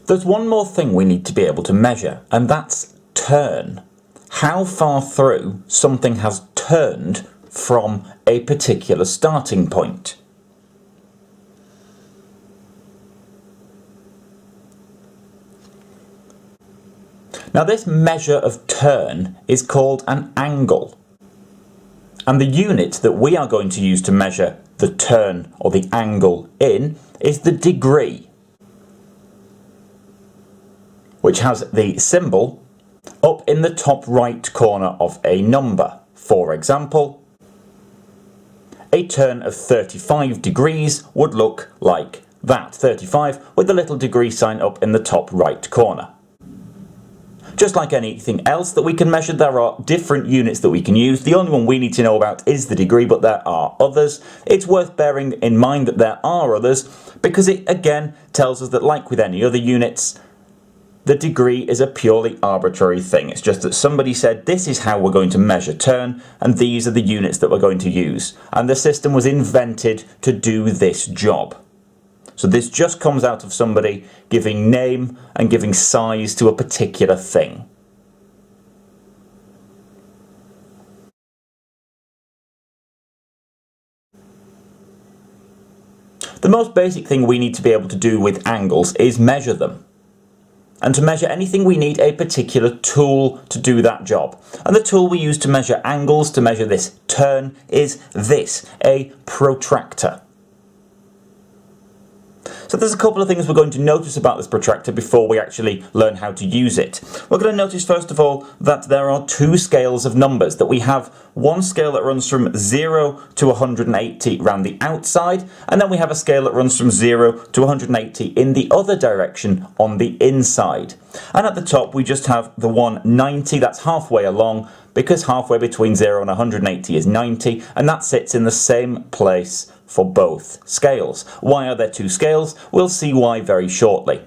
There's one more thing we need to be able to measure, and that's turn. How far through something has turned from a particular starting point. Now this measure of turn is called an angle. And the unit that we are going to use to measure the turn or the angle in is the degree, which has the symbol up in the top right corner of a number. For example, a turn of 35 degrees would look like that, 35 with the little degree sign up in the top right corner. Just like anything else that we can measure, there are different units that we can use. The only one we need to know about is the degree, but there are others. It's worth bearing in mind that there are others because it again tells us that, like with any other units, the degree is a purely arbitrary thing. It's just that somebody said this is how we're going to measure turn and these are the units that we're going to use. And the system was invented to do this job. So this just comes out of somebody giving name and giving size to a particular thing. The most basic thing we need to be able to do with angles is measure them. And to measure anything we need a particular tool to do that job. And the tool we use to measure angles, to measure this turn, is this, a protractor. So there's a couple of things we're going to notice about this protractor before we actually learn how to use it. We're going to notice first of all that there are two scales of numbers, that we have one scale that runs from 0 to 180 around the outside, and then we have a scale that runs from 0 to 180 in the other direction on the inside. And at the top we just have the 190, that's halfway along, because halfway between 0 and 180 is 90, and that sits in the same place for both scales. Why are there two scales? We'll see why very shortly.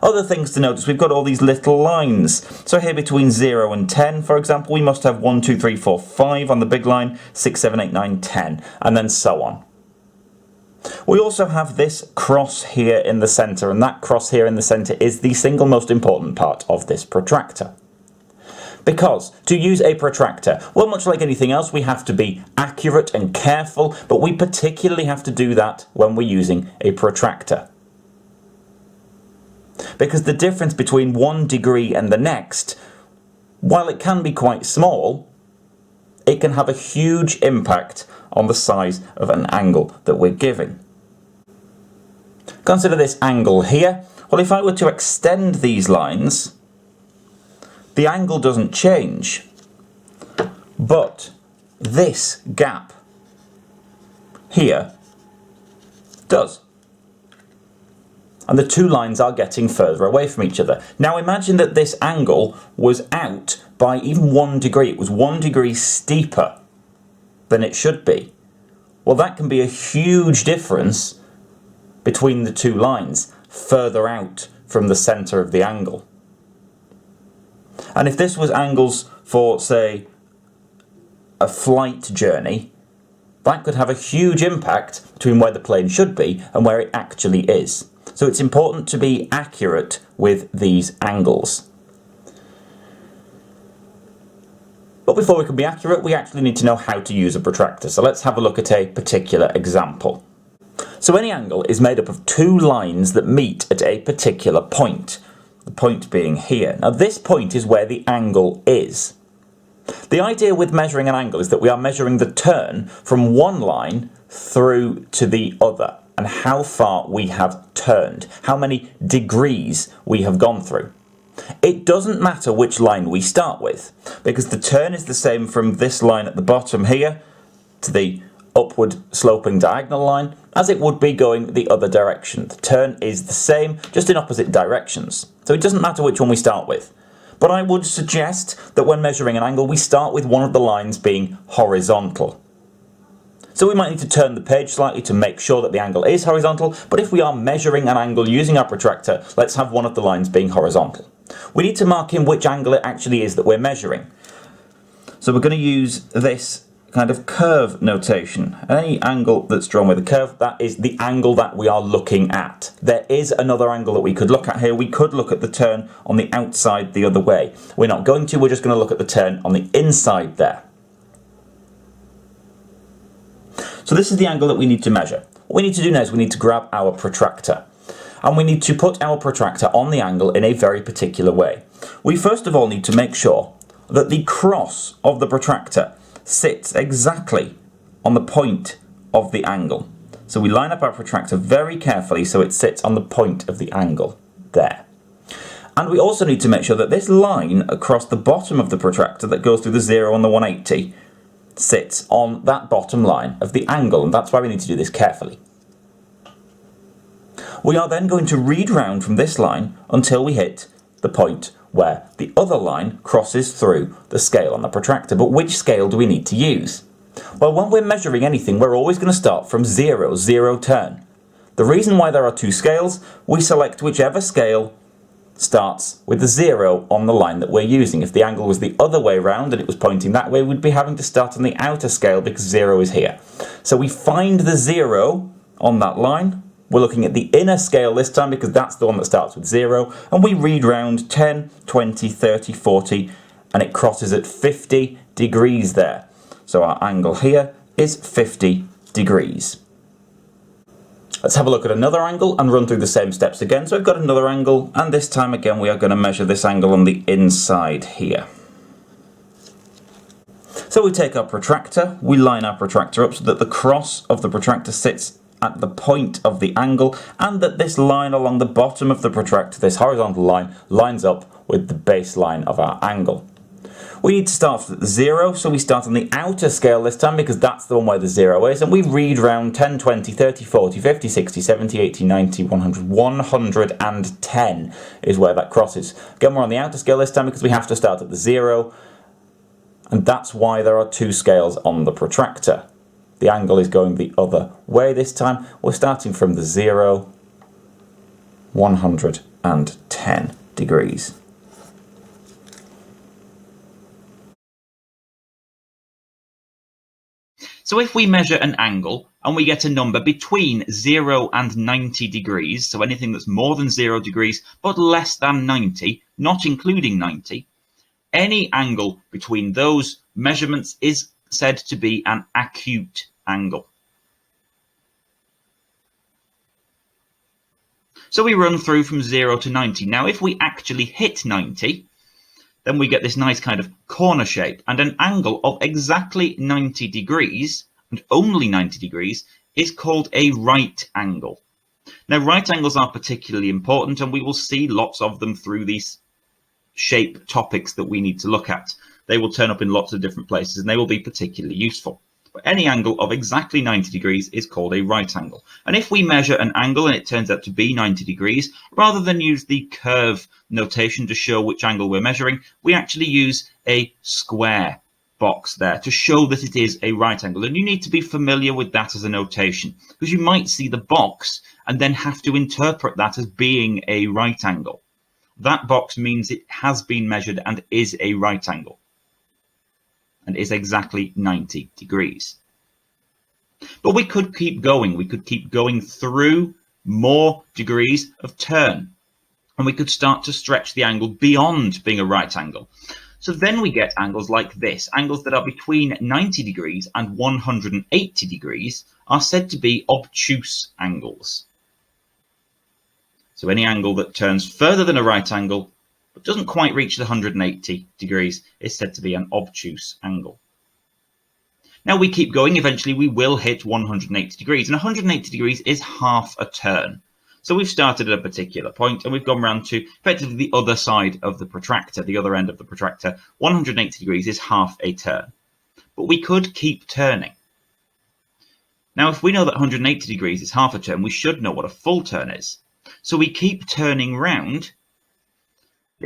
Other things to notice, we've got all these little lines. So here between 0 and 10, for example, we must have 1, 2, 3, 4, 5 on the big line, 6, 7, 8, 9, 10, and then so on. We also have this cross here in the centre, and that cross here in the centre is the single most important part of this protractor. Because to use a protractor, well, much like anything else, we have to be accurate and careful, but we particularly have to do that when we're using a protractor. Because the difference between one degree and the next, while it can be quite small, it can have a huge impact on the size of an angle that we're giving. Consider this angle here. Well, if I were to extend these lines, the angle doesn't change, but this gap here does. And the two lines are getting further away from each other. Now imagine that this angle was out by even 1 degree. It was 1 degree steeper than it should be. Well, that can be a huge difference between the two lines further out from the centre of the angle. And if this was angles for, say, a flight journey, that could have a huge impact between where the plane should be and where it actually is. So it's important to be accurate with these angles. But before we can be accurate, we actually need to know how to use a protractor. So let's have a look at a particular example. So any angle is made up of two lines that meet at a particular point. The point being here. Now this point is where the angle is. The idea with measuring an angle is that we are measuring the turn from one line through to the other, and how far we have turned, how many degrees we have gone through. It doesn't matter which line we start with, because the turn is the same from this line at the bottom here to the upward sloping diagonal line as it would be going the other direction. The turn is the same, just in opposite directions. So it doesn't matter which one we start with. But I would suggest that when measuring an angle, we start with one of the lines being horizontal. So we might need to turn the page slightly to make sure that the angle is horizontal, but if we are measuring an angle using our protractor, let's have one of the lines being horizontal. We need to mark in which angle it actually is that we're measuring. So we're going to use this kind of curve notation. Any angle that's drawn with a curve, that is the angle that we are looking at. There is another angle that we could look at here. We could look at the turn on the outside the other way. We're not going to, we're just going to look at the turn on the inside there. So this is the angle that we need to measure. What we need to do now is we need to grab our protractor. And we need to put our protractor on the angle in a very particular way. We first of all need to make sure that the cross of the protractor sits exactly on the point of the angle. So we line up our protractor very carefully so it sits on the point of the angle there. And we also need to make sure that this line across the bottom of the protractor that goes through the 0 and the 180 sits on that bottom line of the angle, and that's why we need to do this carefully. We are then going to read round from this line until we hit the point where the other line crosses through the scale on the protractor. But which scale do we need to use? Well, when we're measuring anything, we're always going to start from 0, 0 turn. The reason why there are two scales, we select whichever scale starts with the 0 on the line that we're using. If the angle was the other way round and it was pointing that way, we'd be having to start on the outer scale because 0 is here. So we find the 0 on that line. We're looking at the inner scale this time because that's the one that starts with 0, and we read round 10, 20, 30, 40, and it crosses at 50 degrees there. So our angle here is 50 degrees. Let's have a look at another angle and run through the same steps again. So I've got another angle, and this time again we are going to measure this angle on the inside here. So we take our protractor, we line our protractor up so that the cross of the protractor sits at the point of the angle, and that this line along the bottom of the protractor, this horizontal line, lines up with the baseline of our angle. We need to start at the 0, so we start on the outer scale this time because that's the one where the 0 is, and we read round 10, 20, 30, 40, 50, 60, 70, 80, 90, 100, 110 is where that crosses. Again, we're on the outer scale this time because we have to start at the 0, and that's why there are two scales on the protractor. The angle is going the other way this time. We're starting from the 0, 110 degrees. So if we measure an angle and we get a number between 0 and 90 degrees, so anything that's more than 0 degrees but less than 90, not including 90, any angle between those measurements is said to be an acute angle. So we run through from 0 to 90. Now if we actually hit 90, then we get this nice kind of corner shape, and an angle of exactly 90 degrees, and only 90 degrees, is called a right angle. Now right angles are particularly important, and we will see lots of them through these shape topics that we need to look at. They will turn up in lots of different places and they will be particularly useful. But any angle of exactly 90 degrees is called a right angle. And if we measure an angle and it turns out to be 90 degrees, rather than use the curve notation to show which angle we're measuring, we actually use a square box there to show that it is a right angle. And you need to be familiar with that as a notation, because you might see the box and then have to interpret that as being a right angle. That box means it has been measured and is a right angle, and is exactly 90 degrees. But we could keep going. We could keep going through more degrees of turn, and we could start to stretch the angle beyond being a right angle. So then we get angles like this. Angles that are between 90 degrees and 180 degrees are said to be obtuse angles. So any angle that turns further than a right angle but doesn't quite reach the 180 degrees is said to be an obtuse angle. Now we keep going. Eventually we will hit 180 degrees, and 180 degrees is half a turn. So we've started at a particular point and we've gone round to effectively the other side of the protractor, the other end of the protractor. 180 degrees is half a turn, but we could keep turning. Now if we know that 180 degrees is half a turn, we should know what a full turn is. So we keep turning round.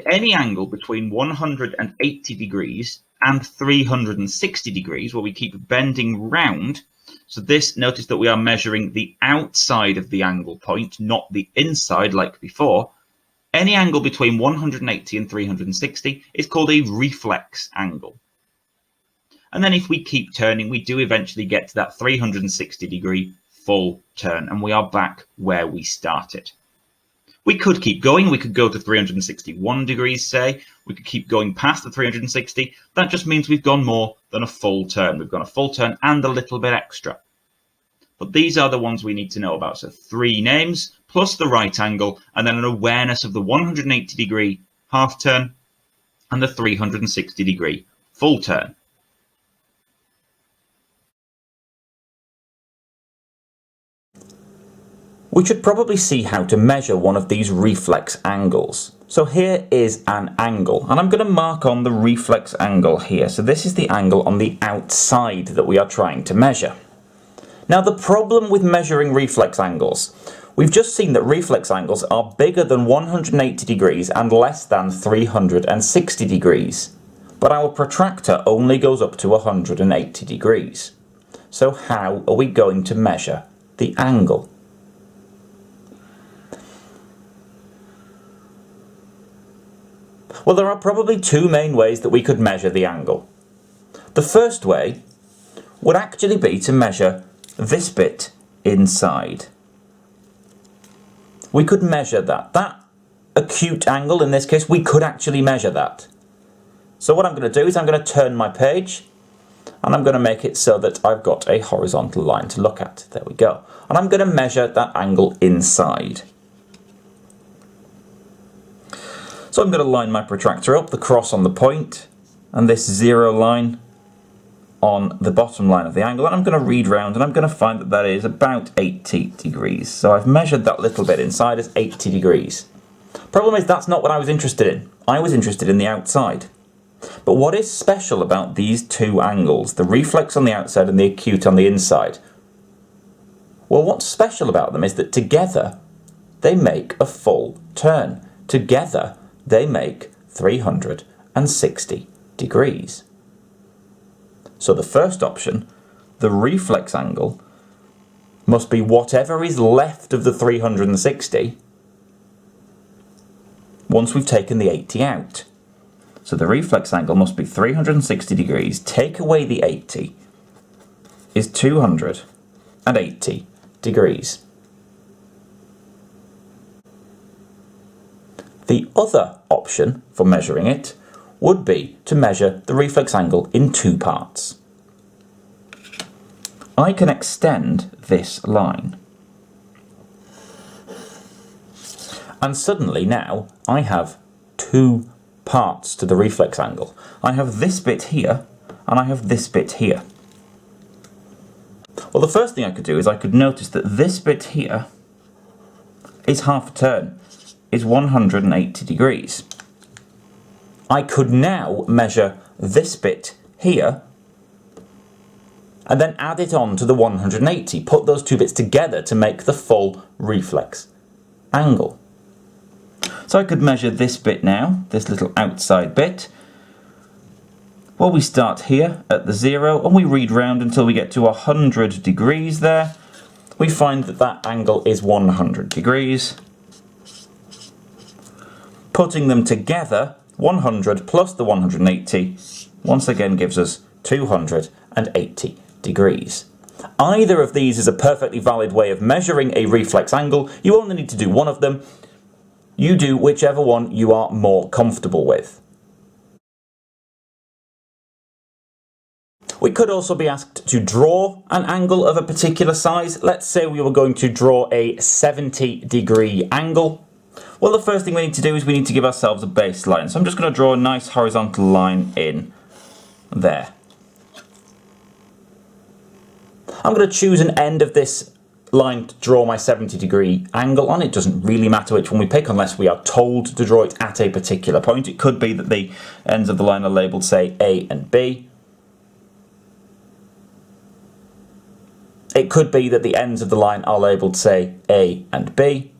Any angle between 180 degrees and 360 degrees, where we keep bending round. So this, notice that we are measuring the outside of the angle point, not the inside like before. Any angle between 180 and 360 is called a reflex angle. And then if we keep turning, we do eventually get to that 360-degree full turn, and we are back where we started. We could keep going. We could go to 361 degrees, say. We could keep going past the 360. That just means we've gone more than a full turn. We've gone a full turn and a little bit extra. But these are the ones we need to know about. So 3 names plus the right angle, and then an awareness of the 180-degree half turn and the 360-degree full turn. We should probably see how to measure one of these reflex angles. So here is an angle, and I'm going to mark on the reflex angle here. So this is the angle on the outside that we are trying to measure. Now the problem with measuring reflex angles, we've just seen that reflex angles are bigger than 180 degrees and less than 360 degrees. But our protractor only goes up to 180 degrees. So how are we going to measure the angle? Well, there are probably 2 main ways that we could measure the angle. The first way would actually be to measure this bit inside. We could measure that. That acute angle, in this case, we could actually measure that. So what I'm going to do is I'm going to turn my page, and I'm going to make it so that I've got a horizontal line to look at. There we go. And I'm going to measure that angle inside. So I'm going to line my protractor up, the cross on the point, and this 0 line on the bottom line of the angle, and I'm going to read round, and I'm going to find that that is about 80 degrees. So I've measured that little bit inside as 80 degrees. Problem is, that's not what I was interested in. I was interested in the outside. But what is special about these 2 angles, the reflex on the outside and the acute on the inside? Well, what's special about them is that together they make a full turn. Together they make 360 degrees. So the first option, the reflex angle, must be whatever is left of the 360 once we've taken the 80 out. So the reflex angle must be 360 degrees. Take away the 80 is 280 degrees. The other option for measuring it would be to measure the reflex angle in 2 parts. I can extend this line. And suddenly now I have 2 parts to the reflex angle. I have this bit here and I have this bit here. Well, the first thing I could do is I could notice that this bit here is half a turn, is 180 degrees. I could now measure this bit here and then add it on to the 180, put those 2 bits together to make the full reflex angle. So I could measure this bit now, this little outside bit. Well, we start here at the 0 and we read round until we get to 100 degrees there. We find that that angle is 100 degrees. Putting them together, 100 plus the 180 once again gives us 280 degrees. Either of these is a perfectly valid way of measuring a reflex angle. You only need to do one of them. You do whichever one you are more comfortable with. We could also be asked to draw an angle of a particular size. Let's say we were going to draw a 70-degree angle. Well, the first thing we need to do is we need to give ourselves a baseline. So I'm just going to draw a nice horizontal line in there. I'm going to choose an end of this line to draw my 70-degree angle on. It doesn't really matter which one we pick unless we are told to draw it at a particular point. It could be that the ends of the line are labelled, say, A and B. It could be that the ends of the line are labelled, say, A and B.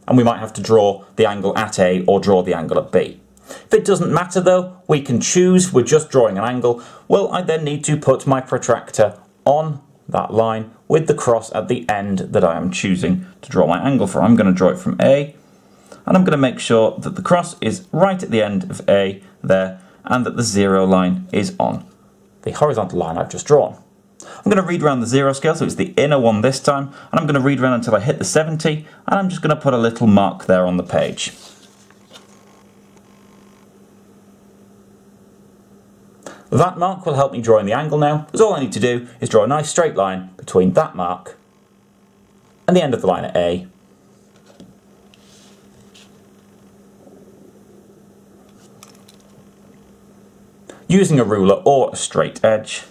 And we might have to draw the angle at A or draw the angle at B. If it doesn't matter though, we can choose, we're just drawing an angle. Well, I then need to put my protractor on that line with the cross at the end that I am choosing to draw my angle for. I'm going to draw it from A, and I'm going to make sure that the cross is right at the end of A there, and that the 0 line is on the horizontal line I've just drawn. I'm going to read around the 0 scale, so it's the inner one this time, and I'm going to read around until I hit the 70, and I'm just going to put a little mark there on the page. That mark will help me draw in the angle now, because all I need to do is draw a nice straight line between that mark and the end of the line at A. Using a ruler or a straight edge.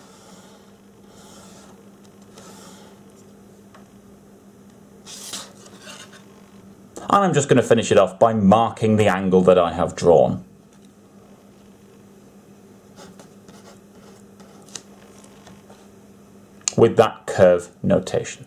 And I'm just going to finish it off by marking the angle that I have drawn. With that curve notation.